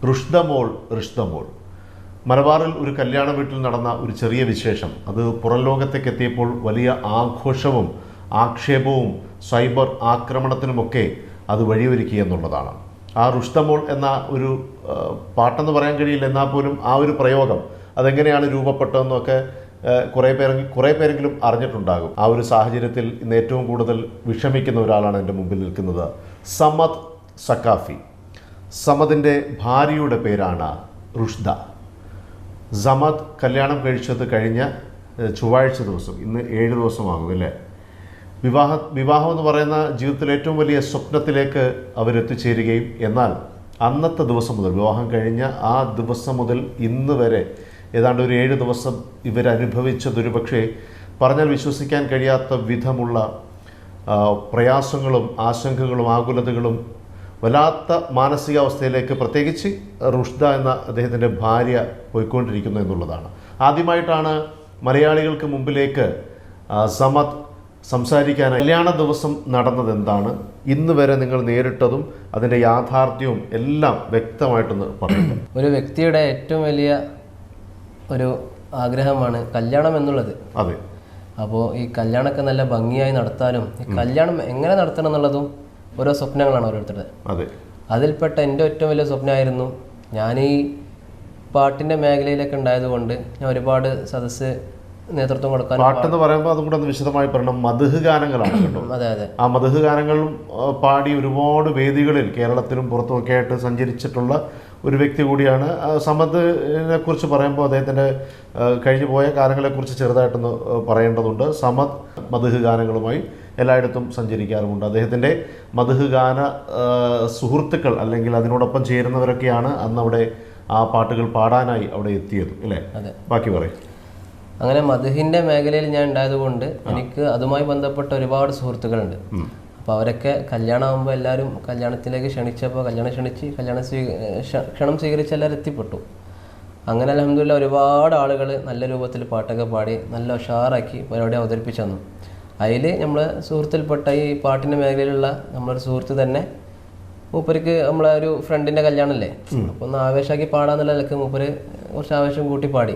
റുഷ്ദമോൾ റിഷ്ദമോൾ. മലബാറിൽ ഒരു കല്യാണ വീട്ടിൽ നടന്ന ഒരു ചെറിയ വിശേഷം അത് പുറം ലോകത്തേക്ക് എത്തിയപ്പോൾ വലിയ ആഘോഷവും ആക്ഷേപവും സൈബർ ആക്രമണത്തിനുമൊക്കെ അത് വഴിയൊരുക്കി എന്നുള്ളതാണ്. ആ റുഷ്ദമോൾ എന്ന ഒരു പാട്ടെന്ന് പറയാൻ കഴിയില്ല, എന്നാൽ പോലും ആ ഒരു പ്രയോഗം അതെങ്ങനെയാണ് രൂപപ്പെട്ടതെന്നൊക്കെ കുറേ പേരെങ്കിലും അറിഞ്ഞിട്ടുണ്ടാകും. ആ ഒരു സാഹചര്യത്തിൽ ഇന്ന് ഏറ്റവും കൂടുതൽ വിഷമിക്കുന്ന ഒരാളാണ് എൻ്റെ മുമ്പിൽ നിൽക്കുന്നത്, സമദ് സക്കാഫി. സമദിൻ്റെ ഭാര്യയുടെ പേരാണ് റുഷ്ദ. സമദ് കല്യാണം കഴിച്ചത് കഴിഞ്ഞ ചൊവ്വാഴ്ച ദിവസം, ഇന്ന് 7 ദിവസമാകും അല്ലേ. വിവാഹം എന്ന് പറയുന്ന ജീവിതത്തിലെ ഏറ്റവും വലിയ സ്വപ്നത്തിലേക്ക് അവരെത്തിച്ചേരുകയും എന്നാൽ അന്നത്തെ ദിവസം മുതൽ, വിവാഹം കഴിഞ്ഞ ആ ദിവസം മുതൽ ഇന്ന് വരെ ഏതാണ്ട് ഒരു 7 ദിവസം ഇവരനുഭവിച്ചതൊരു പക്ഷേ പറഞ്ഞാൽ വിശ്വസിക്കാൻ കഴിയാത്ത വിധമുള്ള പ്രയാസങ്ങളും ആശങ്കകളും ആകുലതകളും വല്ലാത്ത മാനസികാവസ്ഥയിലേക്ക് പ്രത്യേകിച്ച് റുഷ്ദ എന്ന അദ്ദേഹത്തിൻ്റെ ഭാര്യ പോയിക്കൊണ്ടിരിക്കുന്നു എന്നുള്ളതാണ്. ആദ്യമായിട്ടാണ് മലയാളികൾക്ക് മുമ്പിലേക്ക് സമദ് സംസാരിക്കാനായി കല്യാണ ദിവസം നടന്നത് എന്താണ്, ഇന്ന് വരെ നിങ്ങൾ നേരിട്ടതും അതിൻ്റെ യാഥാർത്ഥ്യവും എല്ലാം വ്യക്തമായിട്ടൊന്ന് പറയുന്നു. ഒരു വ്യക്തിയുടെ ഏറ്റവും വലിയ ഒരു ആഗ്രഹമാണ് കല്യാണം എന്നുള്ളത്. അതെ. അപ്പോൾ ഈ കല്യാണമൊക്കെ നല്ല ഭംഗിയായി നടത്താനും ഈ കല്യാണം എങ്ങനെ നടത്തണം എന്നുള്ളതും ഓരോ സ്വപ്നങ്ങളാണ് ഓരോരുത്തരുടെ. അതെ. അതിൽപ്പെട്ട എൻ്റെ ഏറ്റവും വലിയ സ്വപ്നമായിരുന്നു, ഞാൻ ഈ പാട്ടിൻ്റെ മേഖലയിലൊക്കെ ഉണ്ടായതുകൊണ്ട് ഞാൻ ഒരുപാട് സദസ്സ് നേതൃത്വം കൊടുക്കാൻ. പാട്ടെന്ന് പറയുമ്പോൾ അതും കൂടെ ഒന്ന് വിശദമായി പറയണം. മദ്ഹ് ഗാനങ്ങളാണ് കേട്ടോ. അതെ അതെ. ആ മദ്ഹ് ഗാനങ്ങളും പാടി ഒരുപാട് വേദികളിൽ കേരളത്തിലും പുറത്തുമൊക്കെ ആയിട്ട് സഞ്ചരിച്ചിട്ടുള്ള ഒരു വ്യക്തി കൂടിയാണ്. സമദിനെ കുറിച്ച് പറയുമ്പോൾ അദ്ദേഹത്തിൻ്റെ കഴിഞ്ഞു പോയ കാലങ്ങളെക്കുറിച്ച് ചെറുതായിട്ടൊന്ന് പറയേണ്ടതുണ്ട്. സമദ് മദ്ഹ് ഗാനങ്ങളുമായി എല്ലായിടത്തും സഞ്ചരിക്കാറുമുണ്ട്. അദ്ദേഹത്തിൻ്റെ മദ്ഹ് ഗാന സുഹൃത്തുക്കൾ അല്ലെങ്കിൽ അതിനോടൊപ്പം ചേരുന്നവരൊക്കെയാണ് അന്ന് അവിടെ ആ പാട്ടുകൾ പാടാനായി അവിടെ എത്തിയത് അല്ലേ. ബാക്കി പറയും. അങ്ങനെ മദ്ഹിൻ്റെ മേഖലയിൽ ഞാൻ ഉണ്ടായതുകൊണ്ട് എനിക്ക് അതുമായി ബന്ധപ്പെട്ട ഒരുപാട് സുഹൃത്തുക്കളുണ്ട്. അപ്പോൾ അവരൊക്കെ കല്യാണമാകുമ്പോൾ എല്ലാവരും കല്യാണത്തിലേക്ക് ക്ഷണിച്ചപ്പോൾ ക്ഷണം സ്വീകരിച്ച് എല്ലാവരും എത്തിപ്പെട്ടു. അങ്ങനെ അൽഹംദുലില്ലാ ഒരുപാട് ആളുകൾ നല്ല രൂപത്തിൽ പാട്ടൊക്കെ പാടി നല്ല ഉഷാറാക്കി പരിപാടി അവതരിപ്പിച്ചു തന്നു. അതിൽ നമ്മൾ സുഹൃത്തിൽപ്പെട്ട ഈ പാട്ടിൻ്റെ മേഖലയിലുള്ള നമ്മളൊരു സുഹൃത്ത് തന്നെ മൂപ്പർക്ക് നമ്മളെ ഒരു ഫ്രണ്ടിൻ്റെ കല്യാണമല്ലേ, അപ്പോൾ ഒന്ന് ആവേശമാക്കി പാടാന്നുള്ള നിലക്ക് മൂപ്പര് കുറച്ച് ആവേശം കൂട്ടി പാടി.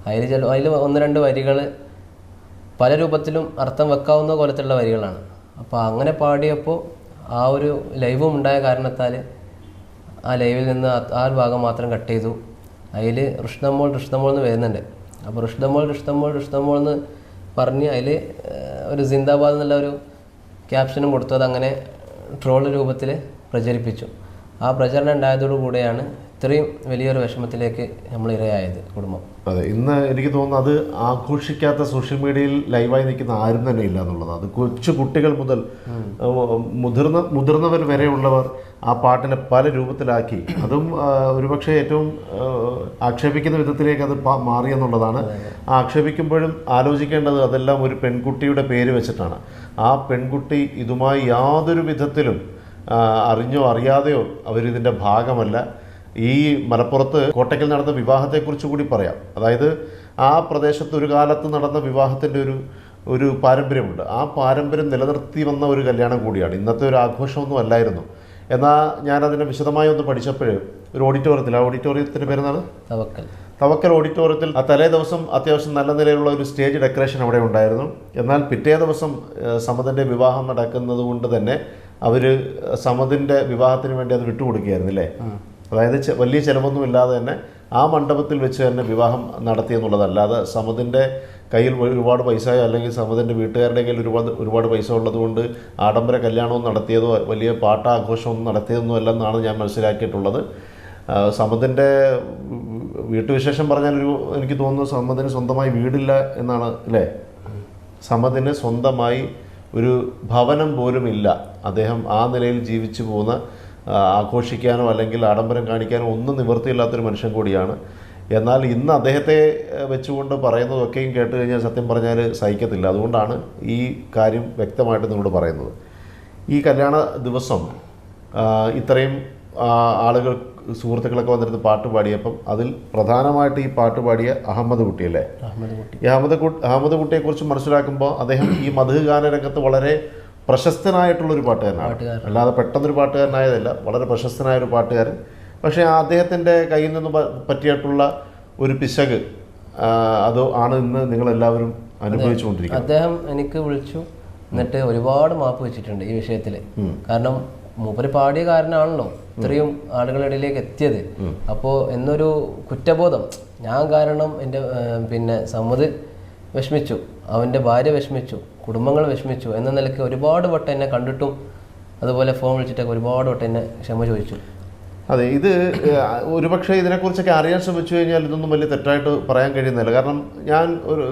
അതിൽ 1-2 വരികൾ പല രൂപത്തിലും അർത്ഥം വെക്കാവുന്ന കോലത്തിലുള്ള വരികളാണ്. അപ്പോൾ അങ്ങനെ പാടിയപ്പോൾ ആ ഒരു ലൈവും ഉണ്ടായ കാരണത്താൽ ആ ലൈവിൽ നിന്ന് ആ ഒരു ഭാഗം മാത്രം കട്ട് ചെയ്തു. അതിൽ റുഷ്ദമോൾ എന്ന് വരുന്നുണ്ട്. അപ്പോൾ റുഷ്ദമോൾ എന്ന് പറഞ്ഞ് അതിൽ ഒരു സിന്ദാബാദ് എന്നുള്ള ഒരു ക്യാപ്ഷനും കൊടുത്തു. അതങ്ങനെ ട്രോൾ രൂപത്തിൽ പ്രചരിപ്പിച്ചു. ആ പ്രചരണം ഉണ്ടായതോടുകൂടെയാണ് ഇത്രയും വലിയൊരു വിഷമത്തിലേക്ക് നമ്മൾ ഇരയായത് കുടുംബം. അതെ. ഇന്ന് എനിക്ക് തോന്നുന്നു അത് ആഘോഷിക്കാത്ത സോഷ്യൽ മീഡിയയിൽ ലൈവായി നിൽക്കുന്ന ആരും തന്നെ ഇല്ല എന്നുള്ളതാണ്. അത് കൊച്ചു കുട്ടികൾ മുതൽ മുതിർന്നവർ വരെയുള്ളവർ ആ പാട്ടിനെ പല രൂപത്തിലാക്കി, അതും ഒരുപക്ഷെ ഏറ്റവും ആക്ഷേപിക്കുന്ന വിധത്തിലേക്ക് അത് മാറി എന്നുള്ളതാണ്. ആക്ഷേപിക്കുമ്പോഴും ആലോചിക്കേണ്ടത് അതെല്ലാം ഒരു പെൺകുട്ടിയുടെ പേര് വെച്ചിട്ടാണ്. ആ പെൺകുട്ടി ഇതുമായി യാതൊരു വിധത്തിലും അറിഞ്ഞോ അറിയാതെയോ അവരിതിൻ്റെ ഭാഗമല്ല. ഈ മലപ്പുറത്ത് കോട്ടയ്ക്കൽ നടന്ന വിവാഹത്തെക്കുറിച്ച് കൂടി പറയാം. അതായത് ആ പ്രദേശത്ത് ഒരു കാലത്ത് നടന്ന വിവാഹത്തിൻ്റെ ഒരു പാരമ്പര്യമുണ്ട്. ആ പാരമ്പര്യം നിലനിർത്തി വന്ന ഒരു കല്യാണം കൂടിയാണ്. ഇന്നത്തെ ഒരു ആഘോഷമൊന്നും അല്ലായിരുന്നു. എന്നാൽ ഞാനതിനെ വിശദമായി ഒന്ന് പഠിച്ചപ്പോൾ ഒരു ഓഡിറ്റോറിയത്തിൽ, ആ ഓഡിറ്റോറിയത്തിൻ്റെ പേരെന്താണ്, തവക്കൽ ഓഡിറ്റോറിയത്തിൽ ആ തലേ ദിവസം അത്യാവശ്യം നല്ല നിലയിലുള്ള ഒരു സ്റ്റേജ് ഡെക്കറേഷൻ അവിടെ ഉണ്ടായിരുന്നു. എന്നാൽ പിറ്റേ ദിവസം സമദിൻ്റെ വിവാഹം നടക്കുന്നത് കൊണ്ട് തന്നെ അവർ സമദിൻ്റെ വിവാഹത്തിന് വേണ്ടി അത് വിട്ടുകൊടുക്കുകയായിരുന്നില്ലേ. അതായത് വലിയ ചിലവൊന്നും ഇല്ലാതെ തന്നെ ആ മണ്ഡപത്തിൽ വെച്ച് തന്നെ വിവാഹം നടത്തിയെന്നുള്ളതല്ലാതെ സമദിൻ്റെ കയ്യിൽ ഒരുപാട് പൈസയോ അല്ലെങ്കിൽ സമദിൻ്റെ വീട്ടുകാരുടെ കയ്യിൽ ഒരുപാട് പൈസ ഉള്ളതുകൊണ്ട് ആഡംബര കല്യാണവും നടത്തിയതോ വലിയ പാട്ടാഘോഷമൊന്നും നടത്തിയതൊന്നും അല്ലെന്നാണ് ഞാൻ മനസ്സിലാക്കിയിട്ടുള്ളത്. സമദിൻ്റെ വീട്ടുവിശേഷം പറഞ്ഞാൽ എനിക്ക് തോന്നുന്നു സമദിന് സ്വന്തമായി വീടില്ല എന്നാണ് അല്ലേ. സമദിന് സ്വന്തമായി ഒരു ഭവനം പോലും ഇല്ല. അദ്ദേഹം ആ നിലയിൽ ജീവിച്ചു പോകുന്ന, ആഘോഷിക്കാനോ അല്ലെങ്കിൽ ആഡംബരം കാണിക്കാനോ ഒന്നും നിവൃത്തിയില്ലാത്തൊരു മനുഷ്യൻ കൂടിയാണ്. എന്നാൽ ഇന്ന് അദ്ദേഹത്തെ വെച്ചുകൊണ്ട് പറയുന്നതൊക്കെയും കേട്ട് കഴിഞ്ഞാൽ സത്യം പറഞ്ഞാൽ സഹിക്കത്തില്ല. അതുകൊണ്ടാണ് ഈ കാര്യം വ്യക്തമായിട്ട് നിങ്ങളോട് പറയുന്നത്. ഈ കല്യാണ ദിവസം ഇത്രയും ആളുകൾ സുഹൃത്തുക്കളൊക്കെ വന്നിരുന്ന് പാട്ട് പാടിയപ്പം അതിൽ പ്രധാനമായിട്ട് ഈ പാട്ട് പാടിയ അഹമ്മദ് കുട്ടി അല്ലേ. ഈ അഹമ്മദ് കുട്ടിയെക്കുറിച്ച് മനസ്സിലാക്കുമ്പോൾ അദ്ദേഹം ഈ മദ്ഹ് ഗാനരംഗത്ത് വളരെ പ്രശസ്തനായിട്ടുള്ളൊരു പാട്ടുകാരനാണ്. അല്ലാതെ പെട്ടെന്നൊരു പാട്ടുകാരനായതല്ല, വളരെ പ്രശസ്തനായൊരു പാട്ടുകാരൻ. പക്ഷേ അദ്ദേഹത്തിൻ്റെ കയ്യിൽ നിന്ന് പറ്റിയിട്ടുള്ള ഒരു പിശക് അതോ ആണ് ഇന്ന് നിങ്ങളെല്ലാവരും അനുഭവിച്ചുകൊണ്ടിരിക്കുന്നത്. അദ്ദേഹം എനിക്ക് വിളിച്ചു, എന്നിട്ട് ഒരുപാട് മാപ്പ് വെച്ചിട്ടുണ്ട് ഈ വിഷയത്തിൽ. കാരണം മൂപ്പര് പാടിയ കാരനാണല്ലോ ഇത്രയും ആളുകളുടെ ഇടയിലേക്ക് എത്തിയത്. അപ്പോൾ എന്നൊരു കുറ്റബോധം, ഞാൻ കാരണം എൻ്റെ പിന്നെ സമ്മത് വിഷമിച്ചു, അവൻ്റെ ഭാര്യ വിഷമിച്ചു, കുടുംബങ്ങൾ വിഷമിച്ചു എന്ന നിലയ്ക്ക് ഒരുപാട് വട്ടം എന്നെ കണ്ടിട്ടും അതുപോലെ ഫോൺ വിളിച്ചിട്ടൊക്കെ ഒരുപാട് വട്ടം എന്നെ ക്ഷമ ചോദിച്ചു. അതെ, ഇത് ഒരുപക്ഷെ ഇതിനെക്കുറിച്ചൊക്കെ അറിയാൻ ശ്രമിച്ചു കഴിഞ്ഞാൽ ഇതൊന്നും വലിയ തെറ്റായിട്ട് പറയാൻ കഴിയുന്നില്ല. കാരണം ഞാൻ ഒരു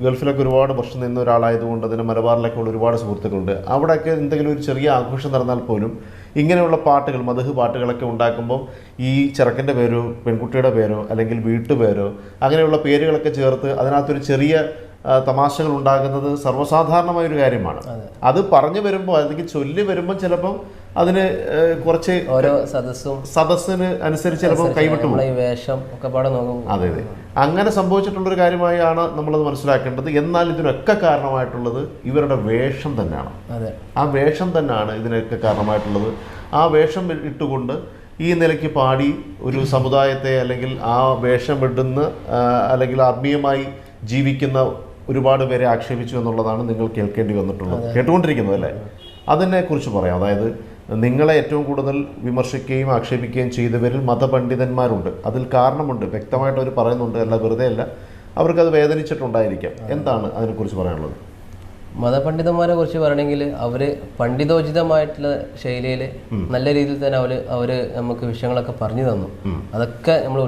ഗൾഫിലൊക്കെ ഒരുപാട് വർഷം നിന്ന ഒരാളായതുകൊണ്ട് തന്നെ മലബാറിലൊക്കെ ഉള്ള ഒരുപാട് സുഹൃത്തുക്കളുണ്ട്. അവിടെയൊക്കെ എന്തെങ്കിലും ഒരു ചെറിയ ആഘോഷം നടന്നാൽ പോലും ഇങ്ങനെയുള്ള പാട്ടുകൾ, മദഹ് പാട്ടുകളൊക്കെ ഉണ്ടാക്കുമ്പം ഈ ചെറുക്കൻ്റെ പേരോ പെൺകുട്ടിയുടെ പേരോ അല്ലെങ്കിൽ വീട്ടുപേരോ അങ്ങനെയുള്ള പേരുകളൊക്കെ ചേർത്ത് അതിനകത്തൊരു ചെറിയ തമാശകൾ ഉണ്ടാകുന്നത് സർവ്വസാധാരണമായൊരു കാര്യമാണ്. അത് പറഞ്ഞു വരുമ്പോൾ അല്ലെങ്കിൽ ചൊല്ലി വരുമ്പോൾ ചിലപ്പം അതിന് കുറച്ച് ഓരോ സദസ്സിന് അനുസരിച്ച് ചിലപ്പോൾ കൈവിട്ടു വേഷം ഒക്കെ പാടെ നോക്കും. അതെ അതെ, അങ്ങനെ സംഭവിച്ചിട്ടുള്ളൊരു കാര്യമായാണ് നമ്മളത് മനസ്സിലാക്കേണ്ടത്. എന്നാൽ ഇതിനൊക്കെ കാരണമായിട്ടുള്ളത് ഇവരുടെ വേഷം തന്നെയാണ്. ആ വേഷം തന്നെയാണ് ഇതിനൊക്കെ കാരണമായിട്ടുള്ളത്. ആ വേഷം ഇട്ടുകൊണ്ട് ഈ നിലയ്ക്ക് പാടി ഒരു സമുദായത്തെ അല്ലെങ്കിൽ ആ വേഷം ഇടുന്ന അല്ലെങ്കിൽ ആത്മീയമായി ജീവിക്കുന്ന ഒരുപാട് പേരെ ആക്ഷേപിച്ചു എന്നുള്ളതാണ് നിങ്ങൾ കേൾക്കേണ്ടി വന്നിട്ടുള്ളത്, കേട്ടുകൊണ്ടിരിക്കുന്നത് അല്ലേ? അതിനെക്കുറിച്ച് പറയാം. അതായത് നിങ്ങളെ ഏറ്റവും കൂടുതൽ വിമർശിക്കുകയും ആക്ഷേപിക്കുകയും ചെയ്തവരിൽ മതപണ്ഡിതന്മാരുണ്ട്. അതിൽ കാരണമുണ്ട്, വ്യക്തമായിട്ട് അവർ പറയുന്നുണ്ട്, അല്ല വെറുതെ അല്ല, അവർക്കത് വേദനിച്ചിട്ടുണ്ടായിരിക്കാം. എന്താണ് അതിനെക്കുറിച്ച് പറയാനുള്ളത്? മതപണ്ഡിതന്മാരെ കുറിച്ച് പറയണമെങ്കിൽ അവർ പണ്ഡിതോചിതമായിട്ടുള്ള ശൈലിയിൽ നല്ല രീതിയിൽ തന്നെ അവർ നമുക്ക് വിഷയങ്ങളൊക്കെ പറഞ്ഞു തന്നു. അതൊക്കെ നമ്മൾ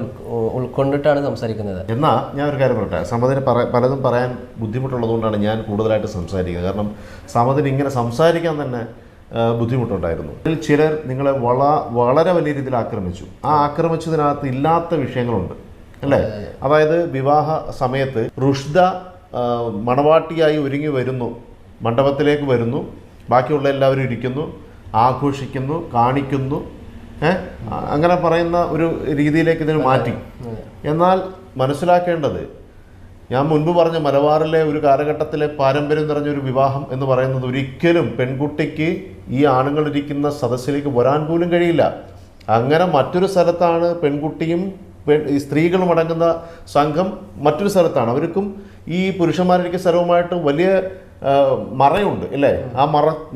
ഉൾക്കൊണ്ടിട്ടാണ് സംസാരിക്കുന്നത്. എന്നാൽ ഞാൻ ഒരു കാര്യം പറയട്ടെ, സമതിന് പലതും പറയാൻ ബുദ്ധിമുട്ടുള്ളതുകൊണ്ടാണ് ഞാൻ കൂടുതലായിട്ട് സംസാരിക്കുന്നത്. കാരണം സമതിന് ഇങ്ങനെ സംസാരിക്കാൻ തന്നെ ബുദ്ധിമുട്ടുണ്ടായിരുന്നു. ഇതിൽ ചിലർ നിങ്ങളെ വളരെ വലിയ രീതിയിൽ ആക്രമിച്ചു. ആ ആക്രമിച്ചതിനകത്ത് ഇല്ലാത്ത വിഷയങ്ങളുണ്ട് അല്ലേ? അതായത് വിവാഹ സമയത്ത് റുഷ്ദ മണവാട്ടിയായി ഒരുങ്ങി വരുന്നു, മണ്ഡപത്തിലേക്ക് വരുന്നു, ബാക്കിയുള്ള എല്ലാവരും ഇരിക്കുന്നു, ആഘോഷിക്കുന്നു, കാണിക്കുന്നു, അങ്ങനെ പറയുന്ന ഒരു രീതിയിലേക്ക് ഇതിന് മാറ്റി. എന്നാൽ മനസ്സിലാക്കേണ്ടത്, ഞാൻ മുൻപ് പറഞ്ഞ മലബാറിലെ ഒരു കാലഘട്ടത്തിലെ പാരമ്പര്യം നിറഞ്ഞൊരു വിവാഹം എന്ന് പറയുന്നത് ഒരിക്കലും പെൺകുട്ടിക്ക് ഈ ആണുങ്ങളിരിക്കുന്ന സദസ്സിലേക്ക് വരാൻ പോലും കഴിയില്ല. അങ്ങനെ മറ്റൊരു സ്ഥലത്താണ് പെൺകുട്ടിയും സ്ത്രീകളും അടങ്ങുന്ന സംഘം മറ്റൊരു സ്ഥലത്താണ്. അവർക്കും ഈ പുരുഷന്മാരിരിക്കുന്ന സ്ഥലവുമായിട്ട് വലിയ മറയുണ്ട് അല്ലേ? ആ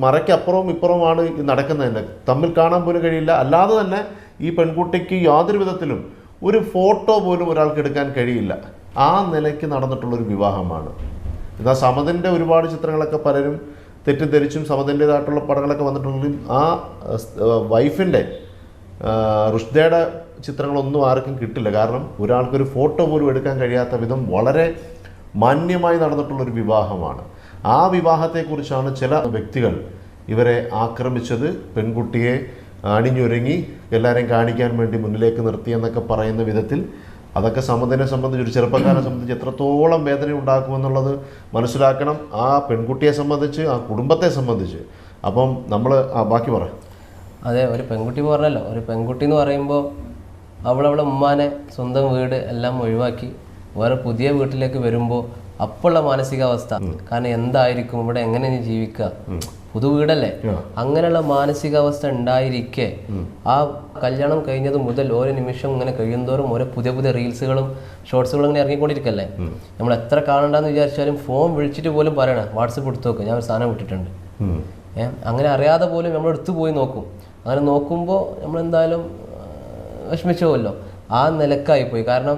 മറയ്ക്കപ്പുറവും ഇപ്പുറവുമാണ് ഇത് നടക്കുന്നതിന്, തമ്മിൽ കാണാൻ പോലും കഴിയില്ല. അല്ലാതെ തന്നെ ഈ പെൺകുട്ടിക്ക് യാതൊരു വിധത്തിലും ഒരു ഫോട്ടോ പോലും ഒരാൾക്ക് എടുക്കാൻ കഴിയില്ല. ആ നിലയ്ക്ക് നടന്നിട്ടുള്ളൊരു വിവാഹമാണ്. എന്നാൽ സമതിൻ്റെ ഒരുപാട് ചിത്രങ്ങളൊക്കെ പലരും തെറ്റിദ്ധരിച്ചും സമതിൻ്റേതായിട്ടുള്ള പടങ്ങളൊക്കെ വന്നിട്ടുണ്ടെങ്കിലും ആ വൈഫിൻ്റെ റുഷ്ദയുടെ ചിത്രങ്ങളൊന്നും ആർക്കും കിട്ടില്ല. കാരണം ഒരാൾക്കൊരു ഫോട്ടോ പോലും എടുക്കാൻ കഴിയാത്ത വിധം വളരെ മാന്യമായി നടന്നിട്ടുള്ളൊരു വിവാഹമാണ്. ആ വിവാഹത്തെക്കുറിച്ചാണ് ചില വ്യക്തികൾ ഇവരെ ആക്രമിച്ചത്. പെൺകുട്ടിയെ അണിഞ്ഞൊരുങ്ങി എല്ലാവരെയും കാണിക്കാൻ വേണ്ടി മുന്നിലേക്ക് നിർത്തിയെന്നൊക്കെ പറയുന്ന വിധത്തിൽ. അതൊക്കെ സമതിനെ സംബന്ധിച്ച്, ഒരു ചെറുപ്പക്കാരനെ സംബന്ധിച്ച് എത്രത്തോളം വേദന ഉണ്ടാക്കുമെന്നുള്ളത് മനസ്സിലാക്കണം. ആ പെൺകുട്ടിയെ സംബന്ധിച്ച്, ആ കുടുംബത്തെ സംബന്ധിച്ച്. അപ്പം നമ്മൾ ബാക്കി പറയാം. അതെ, ഒരു പെൺകുട്ടി പറഞ്ഞല്ലോ, ഒരു പെൺകുട്ടി എന്ന് പറയുമ്പോൾ അവളവളെ ഉമ്മാനെ, സ്വന്തം വീട് എല്ലാം ഒഴിവാക്കി വേറെ പുതിയ വീട്ടിലേക്ക് വരുമ്പോൾ അപ്പോഴുള്ള മാനസികാവസ്ഥ, കാരണം എന്തായിരിക്കും ഇവിടെ, എങ്ങനെ നീ ജീവിക്കുക, പുതു വീടല്ലേ, അങ്ങനെയുള്ള മാനസികാവസ്ഥ ഉണ്ടായിരിക്കെ ആ കല്യാണം കഴിഞ്ഞത് മുതൽ ഓരോ നിമിഷം ഇങ്ങനെ കഴിയുന്തോറും ഓരോ പുതിയ പുതിയ റീൽസുകളും ഷോർട്സുകളും ഇങ്ങനെ ഇറങ്ങിക്കൊണ്ടിരിക്കല്ലേ. നമ്മൾ എത്ര കാണണ്ടെന്ന് വിചാരിച്ചാലും ഫോൺ വിളിച്ചിട്ട് പോലും പറയണം, വാട്സപ്പ് എടുത്ത് നോക്കും, ഞാൻ ഒരു സാധനം വിട്ടിട്ടുണ്ട്. അങ്ങനെ അറിയാതെ പോലും നമ്മൾ എടുത്തു പോയി നോക്കും. അങ്ങനെ നോക്കുമ്പോൾ നമ്മളെന്തായാലും വിഷമിച്ചു പോവല്ലോ. ആ നിലക്കായിപ്പോയി. കാരണം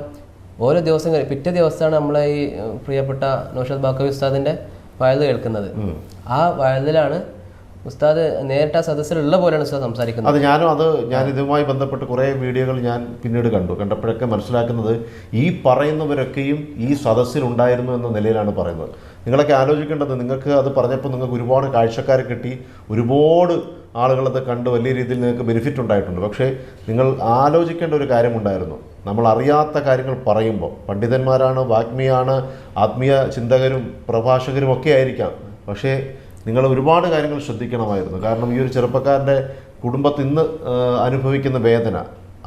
ഓരോ ദിവസം പിറ്റേ ദിവസമാണ് നമ്മളെ ഈ പ്രിയപ്പെട്ട നൗഷാദ് ബാക്കവി ഉസ്താദിൻ്റെ വയൽ കേൾക്കുന്നത്. ആ വയലിലാണ് ഉസ്താദ് നേരിട്ട് ആ സദസ്സിലുള്ള പോലെയാണ് ഉസ്താദ് സംസാരിക്കുന്നത്. ഞാൻ ഇതുമായി ബന്ധപ്പെട്ട് കുറേ വീഡിയോകൾ ഞാൻ പിന്നീട് കണ്ടപ്പോഴൊക്കെ മനസ്സിലാക്കുന്നത് ഈ പറയുന്നവരൊക്കെയും ഈ സദസ്സിലുണ്ടായിരുന്നു എന്ന നിലയിലാണ് പറയുന്നത്. നിങ്ങളൊക്കെ ആലോചിക്കേണ്ടത്, നിങ്ങൾക്ക് അത് പറഞ്ഞപ്പോൾ നിങ്ങൾക്ക് ഒരുപാട് കാഴ്ചക്കാരെ കിട്ടി, ഒരുപാട് ആളുകളത് കണ്ട് വലിയ രീതിയിൽ നിങ്ങൾക്ക് ബെനിഫിറ്റ് ഉണ്ടായിട്ടുണ്ട്. പക്ഷേ നിങ്ങൾ ആലോചിക്കേണ്ട ഒരു കാര്യമുണ്ടായിരുന്നു. നമ്മൾ അറിയാത്ത കാര്യങ്ങൾ പറയുമ്പോൾ, പണ്ഡിതന്മാരാണ്, വാഗ്മിയാണ്, ആത്മീയ ചിന്തകരും പ്രഭാഷകരും ഒക്കെ ആയിരിക്കാം, പക്ഷേ നിങ്ങൾ ഒരുപാട് കാര്യങ്ങൾ ശ്രദ്ധിക്കണമായിരുന്നു. കാരണം ഈ ഒരു ചെറുപ്പക്കാരൻ്റെ കുടുംബത്തിൽ ഇന്ന് അനുഭവിക്കുന്ന വേദന,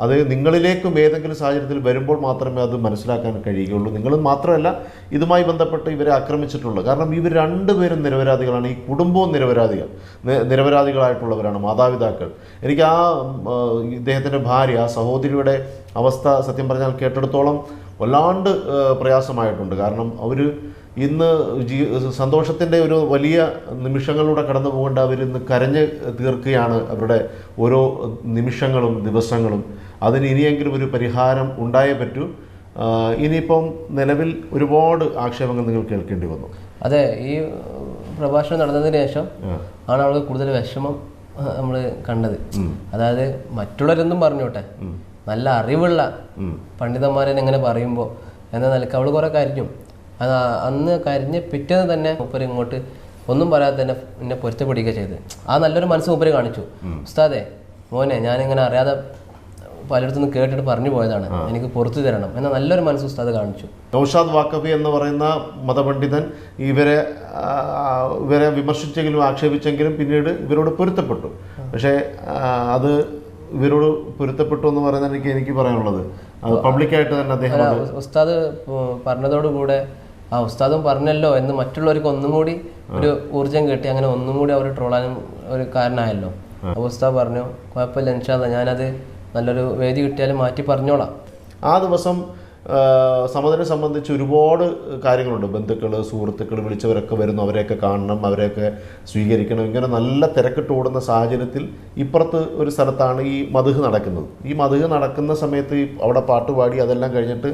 അത് നിങ്ങളിലേക്കും ഏതെങ്കിലും സാഹചര്യത്തിൽ വരുമ്പോൾ മാത്രമേ അത് മനസ്സിലാക്കാൻ കഴിയുകയുള്ളൂ. നിങ്ങൾ മാത്രമല്ല ഇതുമായി ബന്ധപ്പെട്ട് ഇവരെ ആക്രമിച്ചിട്ടുള്ളത്. കാരണം ഇവർ രണ്ടുപേരും നിരപരാധികളാണ്. ഈ കുടുംബവും നിരപരാധികളായിട്ടുള്ളവരാണ്, മാതാപിതാക്കൾ. എനിക്ക് ഇദ്ദേഹത്തിൻ്റെ ഭാര്യ, ആ സഹോദരിയുടെ അവസ്ഥ സത്യം പറഞ്ഞാൽ കേട്ടെടുത്തോളം വല്ലാണ്ട് പ്രയാസമായിട്ടുണ്ട്. കാരണം അവർ ഇന്ന് സന്തോഷത്തിൻ്റെ ഒരു വലിയ നിമിഷങ്ങളിലൂടെ കടന്നു പോകേണ്ട അവരിന്ന് കരഞ്ഞ് തീർക്കുകയാണ് അവരുടെ ഓരോ നിമിഷങ്ങളും ദിവസങ്ങളും. അതിന് ഇനിയെങ്കിലും ഒരു പരിഹാരം ഉണ്ടായേ പറ്റൂ. ഇനിയിപ്പം നിലവിൽ ഒരുപാട് ആക്ഷേപങ്ങൾ നിങ്ങൾ കേൾക്കേണ്ടി വന്നു. അതെ, ഈ പ്രഭാഷണം നടന്നതിന് ശേഷം ആണ് അവൾക്ക് കൂടുതൽ വിഷമം നമ്മൾ കണ്ടത്. അതായത് മറ്റുള്ളവരെന്തും പറഞ്ഞോട്ടെ, നല്ല അറിവുള്ള പണ്ഡിതന്മാരെന്നെ എങ്ങനെ പറയുമ്പോൾ എന്ന നിലയ്ക്ക് അവൾ കുറേ കരഞ്ഞു. അത് അന്ന് കരഞ്ഞ് പിറ്റേന്ന് തന്നെ മൂപ്പര് ഇങ്ങോട്ട് ഒന്നും പറയാതെ തന്നെ എന്നെ പൊരുത്തപ്പെടുക ചെയ്ത് ആ നല്ലൊരു മനസ്സ് മൂപ്പര് കാണിച്ചു. ഉസ്താദേ മോനെ, ഞാനിങ്ങനെ അറിയാതെ പലയിടത്തുനിന്ന് കേട്ടിട്ട് പറഞ്ഞു പോയതാണ്, എനിക്ക് പുറത്തു തരണം എന്ന നല്ലൊരു മനസ്സ് ഉസ്താദ് കാണിച്ചു. നൗഷാദ് വാക്കഫി എന്ന് പറയുന്ന മതപണ്ഡിതൻ ഇവരെ വിമർശിച്ചെങ്കിലും ആക്ഷേപിച്ചെങ്കിലും പിന്നീട് ഇവരോട് പൊരുത്തപ്പെട്ടു. പക്ഷേ അത് ഇവരോട് പൊരുത്തപ്പെട്ടു എന്ന് പറയുന്നത് എനിക്ക് പറയാനുള്ളത് അത് പബ്ലിക്കായിട്ട് തന്നെ അദ്ദേഹം ഉസ്താദ് പറഞ്ഞതോടുകൂടെ ആ ഉസ്താദും പറഞ്ഞല്ലോ എന്ന് മറ്റുള്ളവർക്ക് ഒന്നും കൂടി ഒരു ഊർജ്ജം കിട്ടി. അങ്ങനെ ഒന്നും കൂടി അവർ ട്രോളാനും ഒരു കാരണമായല്ലോ. അപ്പോൾ ഉസ്താദ് പറഞ്ഞു, കുഴപ്പമില്ല, ഇൻഷാ അല്ലാഹ് ഞാനത് നല്ലൊരു വേദി കിട്ടിയാലും മാറ്റി പറഞ്ഞോളാം. ആ ദിവസം സമദിനെ സംബന്ധിച്ച് ഒരുപാട് കാര്യങ്ങളുണ്ട്. ബന്ധുക്കൾ, സുഹൃത്തുക്കൾ വിളിച്ചവരൊക്കെ വരുന്നു, അവരെയൊക്കെ കാണണം, അവരെയൊക്കെ സ്വീകരിക്കണം. ഇങ്ങനെ നല്ല തിരക്കിട്ട് ഓടുന്ന സാഹചര്യത്തിൽ ഇപ്പുറത്ത് ഒരു സ്ഥലത്താണ് ഈ മദ്ഹ് നടക്കുന്നത്. ഈ മദ്ഹ് നടക്കുന്ന സമയത്ത് അവിടെ പാട്ട് പാടി അതെല്ലാം കഴിഞ്ഞിട്ട്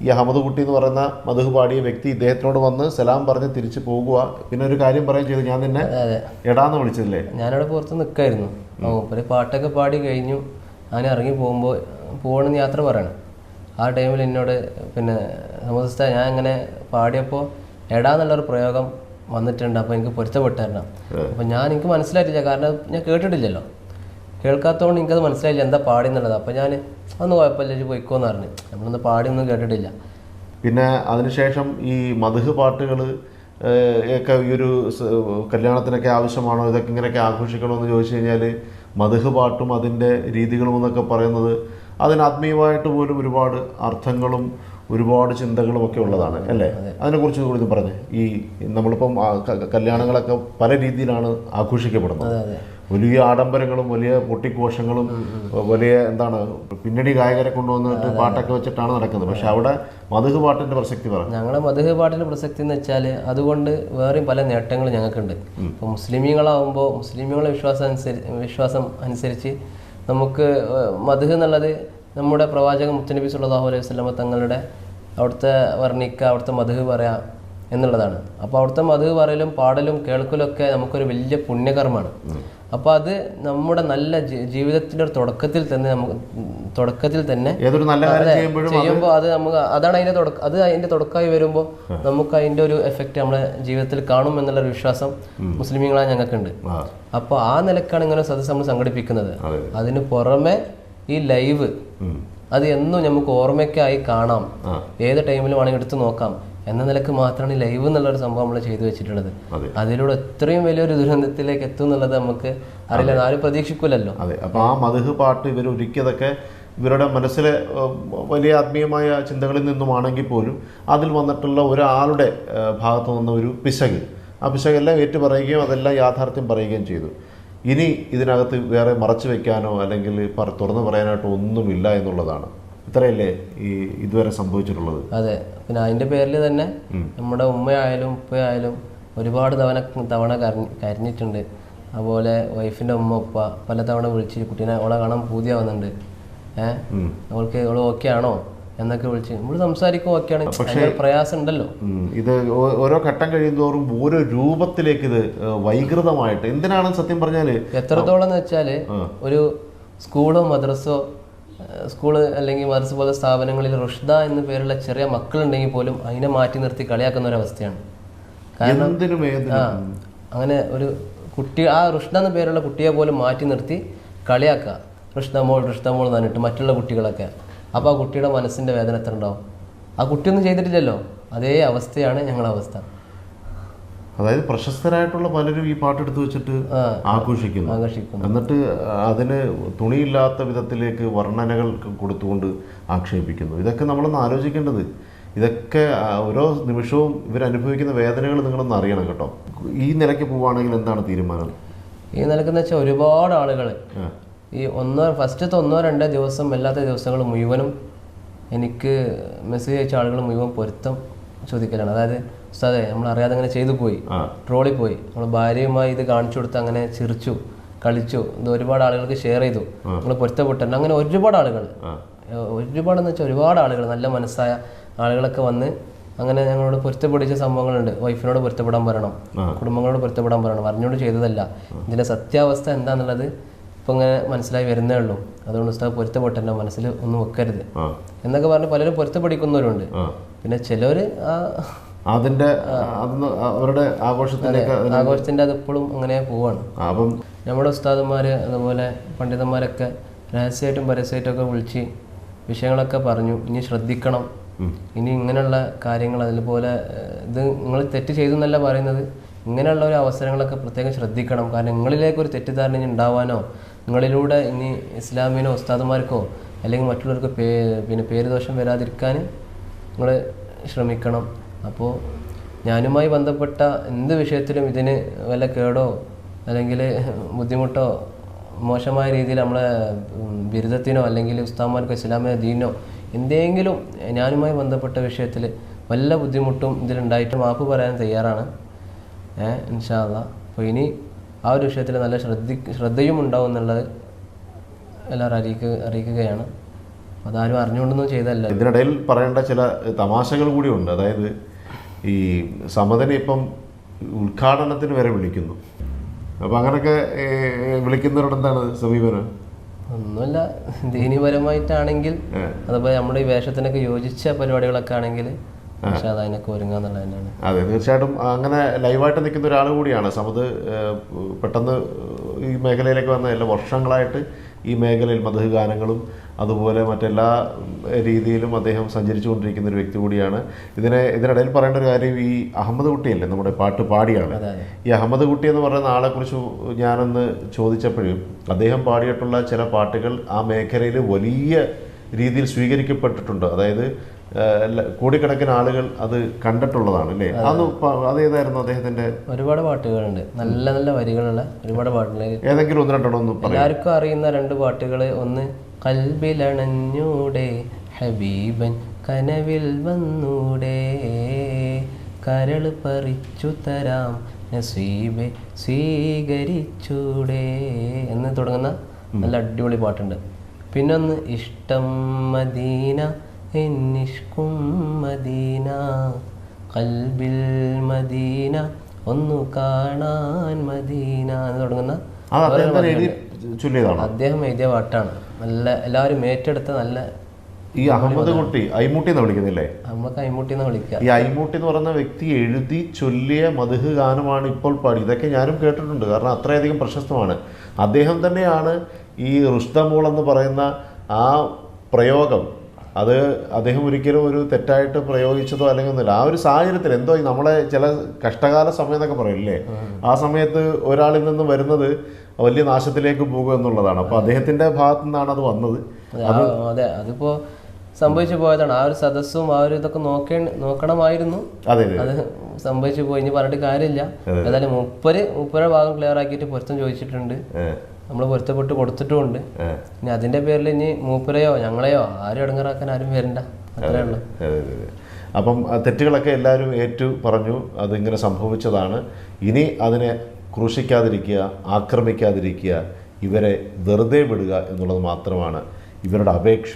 ഈ അഹമ്മദ് കുട്ടി എന്ന് പറയുന്ന മദ്ഹ് പാടിയ വ്യക്തി ഇദ്ദേഹത്തിനോട് വന്ന് സലാം പറഞ്ഞ് തിരിച്ച് പോകുക. പിന്നെ ഒരു കാര്യം പറയുകയും ചെയ്തു, ഞാൻ നിന്നെ എടാന്ന് വിളിച്ചതില്ലേ. ഞാനവിടെ പുറത്ത് നിൽക്കായിരുന്നു. ഒരു പാട്ടൊക്കെ പാടി കഴിഞ്ഞു, ഞാൻ ഇറങ്ങി പോകണമെന്ന് യാത്ര പറയണം. ആ ടൈമിൽ എന്നോട് പിന്നെ സമസ്ത ഞാൻ ഇങ്ങനെ പാടിയപ്പോൾ എടാന്നുള്ളൊരു പ്രയോഗം വന്നിട്ടുണ്ട്, അപ്പോൾ എനിക്ക് പൊരുത്തപ്പെട്ടായിരുന്നു. അപ്പോൾ എനിക്ക് മനസ്സിലായിട്ടില്ല, കാരണം ഞാൻ കേട്ടിട്ടില്ലല്ലോ. കേൾക്കാത്തതുകൊണ്ട് എനിക്കത് മനസ്സിലായില്ല എന്താ പാടി എന്നുള്ളത്. അപ്പോൾ ഞാൻ അതൊന്നും കുഴപ്പമില്ല പോയിക്കോന്ന് പറഞ്ഞു. നമ്മളൊന്ന് പാടിയൊന്നും കേട്ടിട്ടില്ല. പിന്നെ അതിനുശേഷം ഈ മദ്ഹ് പാട്ടുകൾ ഒക്കെ ഈ ഒരു കല്യാണത്തിനൊക്കെ ആവശ്യമാണോ, ഇതൊക്കെ ഇങ്ങനെയൊക്കെ ആഘോഷിക്കണമെന്ന് ചോദിച്ചു കഴിഞ്ഞാൽ മദ്ഹ് പാട്ടും അതിൻ്റെ രീതികളും എന്നൊക്കെ പറയുന്നത് അതിന് ആത്മീയമായിട്ട് പോലും ഒരുപാട് അർത്ഥങ്ങളും ഒരുപാട് ചിന്തകളും ഒക്കെ ഉള്ളതാണ് അല്ലേ? അതിനെക്കുറിച്ച് കൂടി പറഞ്ഞേ. ഈ നമ്മളിപ്പം കല്യാണങ്ങളൊക്കെ പല രീതിയിലാണ് ആഘോഷിക്കപ്പെടുന്നത്. വലിയ ആഡംബരങ്ങളും വലിയ പൊട്ടിക്കോശങ്ങളും വലിയ പിന്നണി ഗായകരെ കൊണ്ടുവന്നിട്ട് പാട്ടൊക്കെ വെച്ചിട്ടാണ് നടക്കുന്നത്. പക്ഷെ അവിടെ മദ്ഹ് പാട്ടിന്റെ പ്രസക്തി പറഞ്ഞു. ഞങ്ങളുടെ മദ്ഹ് പാട്ടിന്റെ പ്രസക്തി എന്ന് വെച്ചാൽ അതുകൊണ്ട് വേറെയും പല നേട്ടങ്ങളും ഞങ്ങൾക്കുണ്ട്. ഇപ്പോൾ മുസ്ലിമീങ്ങളാവുമ്പോൾ മുസ്ലിമീങ്ങളുടെ വിശ്വാസം അനുസരിച്ച് നമുക്ക് മദ്ഹ് എന്നുള്ളത് നമ്മുടെ പ്രവാചകൻ മുത്തുനബി സല്ലല്ലാഹു അലൈഹി വസല്ലമ തങ്ങളുടെ അവിടുത്തെ വർണ്ണിക്കുക, അവിടുത്തെ മദ്ഹ് പറയാ എന്നുള്ളതാണ്. അപ്പോൾ അവിടുത്തെ മദ്ഹ് പറയലും പാടലും കേൾക്കലും ഒക്കെ നമുക്കൊരു വലിയ പുണ്യകർമ്മമാണ്. അപ്പോൾ അത് നമ്മുടെ നല്ല ജീവിതത്തിൻ്റെ ഒരു തുടക്കത്തിൽ തന്നെ ചെയ്യുമ്പോൾ അത് അതാണ് അതിൻ്റെ തുടക്കമായി വരുമ്പോൾ നമുക്ക് അതിൻ്റെ ഒരു എഫക്റ്റ് നമ്മുടെ ജീവിതത്തിൽ കാണും എന്നുള്ളൊരു വിശ്വാസം മുസ്ലിമീങ്ങളായ ഞങ്ങൾക്കുണ്ട്. അപ്പോൾ ആ നിലക്കാണ് ഇങ്ങനെ സദസ്സ് നമ്മൾ സംഘടിപ്പിക്കുന്നത്. അതിന് പുറമെ ഈ ലൈവ് അത് എന്നും നമുക്ക് ഓർമ്മയ്ക്കായി കാണാം, ഏത് ടൈമിലും വേണമെങ്കിൽ എടുത്ത് നോക്കാം എന്ന നിലക്ക് മാത്രമാണ് ഈ ലൈവ് എന്നുള്ളൊരു സംഭവം നമ്മൾ ചെയ്തു വെച്ചിട്ടുള്ളത്. അതിലൂടെ എത്രയും വലിയൊരു ദുരന്തത്തിലേക്ക് എത്തും എന്നുള്ളത് നമുക്ക് അറിയില്ല, ആരും പ്രതീക്ഷിക്കില്ലല്ലോ. അതെ, അപ്പോൾ ആ മദ്ഹ് പാട്ട് ഇവർ ഒരുക്കിയതൊക്കെ ഇവരുടെ മനസ്സിലെ വലിയ ആത്മീയമായ ചിന്തകളിൽ നിന്നുമാണെങ്കിൽ പോലും അതിൽ വന്നിട്ടുള്ള ഒരാളുടെ ഭാഗത്തു നിന്ന ഒരു പിശക്, ആ പിശകെല്ലാം ഏറ്റുപറയുകയും അതെല്ലാം യാഥാർത്ഥ്യം പറയുകയും ചെയ്തു. ഇനി ഇതിനകത്ത് വേറെ മറച്ചു വെക്കാനോ അല്ലെങ്കിൽ തുറന്നു പറയാനായിട്ടോ ഒന്നുമില്ല എന്നുള്ളതാണ്. ഇത്രയല്ലേ ഈ ഇതുവരെ സംഭവിച്ചിട്ടുള്ളത്. അതെ, പിന്നെ അതിൻ്റെ പേരിൽ തന്നെ നമ്മുടെ ഉമ്മയായാലും ഉപ്പയായാലും ഒരുപാട് തവണ കരഞ്ഞിട്ടുണ്ട്. അതുപോലെ വൈഫിൻ്റെ ഉമ്മ ഉപ്പ പലതവണ വിളിച്ച് കുട്ടീനെ അവളെ കാണാൻ പൂതിയാവുന്നുണ്ട്, അവൾ ഓക്കെ ആണോ എന്നൊക്കെ വിളിച്ച് നമ്മൾ സംസാരിക്കും. ഓക്കെയാണ്, പക്ഷേ പ്രയാസം ഉണ്ടല്ലോ. ഇത് ഓരോ ഘട്ടം കഴിയുന്തോറും ഓരോ രൂപത്തിലേക്ക് ഇത് വൈകൃതമായിട്ട് എന്തിനാണ് സത്യം പറഞ്ഞാൽ എത്രത്തോളം എന്ന് വെച്ചാൽ ഒരു സ്കൂളോ മദ്രസോ അല്ലെങ്കിൽ മദ്രസ പോലെ സ്ഥാപനങ്ങളിൽ റുഷ്ദ എന്ന പേരുള്ള ചെറിയ മക്കളുണ്ടെങ്കിൽ പോലും അതിനെ മാറ്റി നിർത്തി കളിയാക്കുന്ന ഒരവസ്ഥയാണ്. കാരണം അങ്ങനെ ഒരു കുട്ടി ആ റുഷ്ദ എന്ന പേരുള്ള കുട്ടിയെ പോലും മാറ്റി നിർത്തി കളിയാക്കുക, റുഷ്ദ മോൾ എന്ന് പറഞ്ഞിട്ട് മറ്റുള്ള കുട്ടികളൊക്കെ. അപ്പോൾ ആ കുട്ടിയുടെ മനസ്സിൻ്റെ വേദന എത്ര ഉണ്ടാവും? ആ കുട്ടിയൊന്നും ചെയ്തിട്ടില്ലല്ലോ, അതേ അവസ്ഥയാണ് ഞങ്ങളുടെ അവസ്ഥ. അതായത് പ്രശസ്തരായിട്ടുള്ള പലരും ഈ പാട്ടെടുത്ത് വെച്ചിട്ട് ആഘോഷിക്കുന്നു. എന്നിട്ട് അതിന് തുണിയില്ലാത്ത വിധത്തിലേക്ക് വർണ്ണനകൾ കൊടുത്തുകൊണ്ട് ആക്ഷേപിക്കുന്നു. ഇതൊക്കെ നമ്മളൊന്ന് ആലോചിക്കേണ്ടത്. ഇതൊക്കെ ഓരോ നിമിഷവും ഇവരനുഭവിക്കുന്ന വേദനകൾ നിങ്ങളൊന്ന് അറിയണം കേട്ടോ. ഈ നിലയ്ക്ക് പോവുകയാണെങ്കിൽ എന്താണ് തീരുമാനം? ഈ നിലക്കെന്ന് വെച്ചാൽ ഒരുപാട് ആളുകൾ ഈ ഫസ്റ്റത്തെ 1-2 ദിവസം അല്ലാത്ത ദിവസങ്ങൾ മുഴുവനും എനിക്ക് മെസ്സേജ് അയച്ച ആളുകൾ മുഴുവൻ പൊരുത്തം ചോദിക്കലാണ്. അതായത് ഉസ്താദേ നമ്മൾ അറിയാതെ അങ്ങനെ ചെയ്തു പോയി, ട്രോളിൽ പോയി, നമ്മൾ ഭാര്യയുമായി ഇത് കാണിച്ചു കൊടുത്ത് അങ്ങനെ ചിരിച്ചു കളിച്ചു, ഇത് ഒരുപാട് ആളുകൾക്ക് ഷെയർ ചെയ്തു, നമ്മൾ പൊരുത്തപ്പെട്ടുണ്ട്. അങ്ങനെ ഒരുപാടെന്ന് വെച്ചാൽ ഒരുപാട് ആളുകൾ, നല്ല മനസ്സായ ആളുകളൊക്കെ വന്ന് അങ്ങനെ ഞങ്ങളോട് പൊരുത്തപ്പെടിച്ച സംഭവങ്ങളുണ്ട്. വൈഫിനോട് പൊരുത്തപ്പെടാൻ പറയണം, കുടുംബങ്ങളോട് പൊരുത്തപ്പെടാൻ പറയണം, അറിഞ്ഞുകൊണ്ട് ചെയ്തതല്ല, ഇതിൻ്റെ സത്യാവസ്ഥ എന്താണെന്നുള്ളത് ഇപ്പം ഇങ്ങനെ മനസ്സിലായി വരുന്നേ ഉള്ളൂ. അതുകൊണ്ട് ഉസ്താദ് പൊരുത്തപ്പെട്ടല്ലോ, മനസ്സിൽ ഒന്നും വെക്കരുത് എന്നൊക്കെ പറഞ്ഞ് പലരും പൊരുത്തപ്പെടിക്കുന്നവരുണ്ട്. പിന്നെ ചിലർ അതിൻ്റെ അവരുടെ ആഘോഷത്തിൻ്റെ അതിപ്പോഴും അങ്ങനെ പോവാണ്. അപ്പം നമ്മുടെ ഉസ്താദന്മാർ അതുപോലെ പണ്ഡിതന്മാരൊക്കെ രഹസ്യമായിട്ടും പരസ്യമായിട്ടൊക്കെ വിളിച്ച് വിഷയങ്ങളൊക്കെ പറഞ്ഞു, ഇനി ശ്രദ്ധിക്കണം, ഇനി ഇങ്ങനെയുള്ള കാര്യങ്ങൾ അതുപോലെ ഇത് നിങ്ങൾ തെറ്റ് ചെയ്തു എന്നല്ല പറയുന്നത്, ഇങ്ങനെയുള്ള ഒരു അവസരങ്ങളൊക്കെ പ്രത്യേകം ശ്രദ്ധിക്കണം. കാരണം നിങ്ങളിലേക്കൊരു തെറ്റിദ്ധാരണ ഇനി ഉണ്ടാവാനോ നിങ്ങളിലൂടെ ഇനി ഇസ്ലാമിനോ ഉസ്താദുമാർക്കോ അല്ലെങ്കിൽ മറ്റുള്ളവർക്ക് പിന്നെ പേരുദോഷം വരാതിരിക്കാൻ നിങ്ങൾ ശ്രമിക്കണം. അപ്പോൾ ഞാനുമായി ബന്ധപ്പെട്ട എന്ത് വിഷയത്തിലും ഇതിന് വല്ല കേടോ അല്ലെങ്കിൽ ബുദ്ധിമുട്ടോ മോശമായ രീതിയിൽ നമ്മളെ ബിരുദത്തിനോ അല്ലെങ്കിൽ ഉസ്താദന്മാർക്കോ ഇസ്ലാമിക ദീനോ എന്തെങ്കിലും ഞാനുമായി ബന്ധപ്പെട്ട വിഷയത്തിൽ വല്ല ബുദ്ധിമുട്ടും ഇതിലുണ്ടായിട്ട് മാപ്പ് പറയാൻ തയ്യാറാണ് ഇൻഷാ അല്ലാഹ്. അപ്പോൾ ഇനി ആ ഒരു വിഷയത്തിൽ നല്ല ശ്രദ്ധയും ഉണ്ടാവും എന്നുള്ളത് എല്ലാവരും അറിയിക്കുകയാണ്. അതാരും അറിഞ്ഞുകൊണ്ടൊന്നും ചെയ്തല്ല. ഇതിനിടയിൽ പറയേണ്ട ചില തമാശകൾ കൂടിയുണ്ട്. അതായത് ഈ സമതനെ ഇപ്പം ഉദ്ഘാടനത്തിന് വരെ വിളിക്കുന്നു. അപ്പം അങ്ങനെയൊക്കെ വിളിക്കുന്നവരോട് എന്താണ് സമീപനം? ഒന്നുമില്ല, ദീനീപരമായിട്ടാണെങ്കിൽ അതുപോലെ നമ്മുടെ ഈ വേഷത്തിനൊക്കെ യോജിച്ച പരിപാടികളൊക്കെ ആണെങ്കിൽ അതിനൊക്കെ ഒരുങ്ങാന്നുള്ളത് തന്നെയാണ്. അതെ, തീർച്ചയായിട്ടും അങ്ങനെ ലൈവായിട്ട് നിൽക്കുന്ന ഒരാൾ കൂടിയാണ് സമത്. പെട്ടെന്ന് ഈ മേഖലയിലേക്ക് വന്ന എല്ലാ വർഷങ്ങളായിട്ട് ഈ മേഖലയിൽ മദ്ഹ് ഗാനങ്ങളും അതുപോലെ മറ്റെല്ലാ രീതിയിലും അദ്ദേഹം സഞ്ചരിച്ചുകൊണ്ടിരിക്കുന്ന ഒരു വ്യക്തി കൂടിയാണ്. ഇതിനിടയിൽ പറയേണ്ട ഒരു കാര്യം, ഈ അഹമ്മദ് കുട്ടിയല്ലേ നമ്മുടെ പാട്ട് പാടിയാണ്. ഈ അഹമ്മദ് കുട്ടി എന്ന് പറയുന്ന ആളെക്കുറിച്ച് ഞാനൊന്ന് ചോദിച്ചപ്പോഴും അദ്ദേഹം പാടിയിട്ടുള്ള ചില പാട്ടുകൾ ആ മേഖലയിൽ വലിയ രീതിയിൽ സ്വീകരിക്കപ്പെട്ടിട്ടുണ്ട്. അതായത് കോടിക്കണക്കിന് ആളുകൾ അത് കണ്ടിട്ടുള്ളതാണ് അല്ലേ? അതേതായിരുന്നു അദ്ദേഹത്തിന്റെ? ഒരുപാട് പാട്ടുകളുണ്ട്, നല്ല നല്ല വരികളുള്ള ഒരുപാട് പാട്ടുകൾ. ഏതെങ്കിലും 1-2 എല്ലാവർക്കും അറിയുന്ന 2 പാട്ടുകൾ. ഒന്ന് കൽബിലണഞ്ഞൂടെ ഹബീബൻ കനവിൽ വന്നൂടെ, കരൾ പറിച്ചു തരാം നസീബെ സ്വീകരിച്ചൂടെ എന്ന് തുടങ്ങുന്ന നല്ല അടിപൊളി പാട്ടുണ്ട്. പിന്നൊന്ന് ഇഷ്ടം മദീന എന്നിഷ്കും മദീന, കൽബിൽ മദീന ഒന്നു കാണാൻ മദീന എന്ന് തുടങ്ങുന്ന അദ്ദേഹം എഴുതിയ പാട്ടാണ്. നല്ല എല്ലാവരും ഏറ്റെടുത്ത നല്ല. ഈ അഹമ്മദ് കുട്ടി ഐമൂട്ടി എന്ന് വിളിക്കുന്നില്ലേ? നമ്മൾക്ക് ഐമൂട്ടി എന്ന് വിളിക്കാം. ഈ ഐമൂട്ടി എന്ന് പറയുന്ന വ്യക്തി എഴുതി ചൊല്ലിയ മദ്ഹ് ഗാനമാണ് ഇപ്പോൾ പാടി. ഇതൊക്കെ ഞാനും കേട്ടിട്ടുണ്ട്, കാരണം അത്രയധികം പ്രശസ്തമാണ്. അദ്ദേഹം തന്നെയാണ് ഈ റുസ്തമോൾ എന്ന് പറയുന്ന ആ പ്രയോഗം, അത് അദ്ദേഹം ഒരിക്കലും ഒരു തെറ്റായിട്ട് പ്രയോഗിച്ചതോ അല്ലെങ്കിൽ ഒന്നുമില്ല. ആ ഒരു സാഹചര്യത്തിൽ എന്തോ നമ്മളെ ചില കഷ്ടകാല സമയം എന്നൊക്കെ പറയില്ലേ, ആ സമയത്ത് ഒരാളിൽ നിന്ന് വരുന്നത് വലിയ നാശത്തിലേക്ക് പോകുക എന്നുള്ളതാണ്. അപ്പോൾ അദ്ദേഹത്തിന്റെ ഭാഗത്തു നിന്നാണ് അത് വന്നത്. അതെ, അതിപ്പോ സംഭവിച്ചു പോയതാണ്. ആ ഒരു സദസ്സും ആ ഒരു ഇതൊക്കെ നോക്കണമായിരുന്നു. അതെ, അത് സംഭവിച്ചു പോയി, ഇനി പറഞ്ഞിട്ട് കാര്യമില്ല. ഏതായാലും മുപ്പര ഭാഗം ക്ലിയർ ആക്കിയിട്ട് പൊരുത്തം ചോദിച്ചിട്ടുണ്ട്, നമ്മൾ പൊരുത്തപ്പെട്ട് കൊടുത്തിട്ടുമുണ്ട്. ഇനി അതിന്റെ പേരിൽ ഇനി മൂപ്പരെയോ ഞങ്ങളെയോ ആരും ഇടങ്ങറാക്കാൻ ആരും വരണ്ട, അത്രേ ഉള്ളൂ. അപ്പം തെറ്റുകളൊക്കെ എല്ലാവരും ഏറ്റു പറഞ്ഞു, അതിങ്ങനെ സംഭവിച്ചതാണ്. ഇനി അതിനെ ക്രൂശിക്കാതിരിക്കുക, ആക്രമിക്കാതിരിക്കുക, ഇവരെ വെറുതെ വിടുക എന്നുള്ളത് മാത്രമാണ് ഇവരുടെ അപേക്ഷ.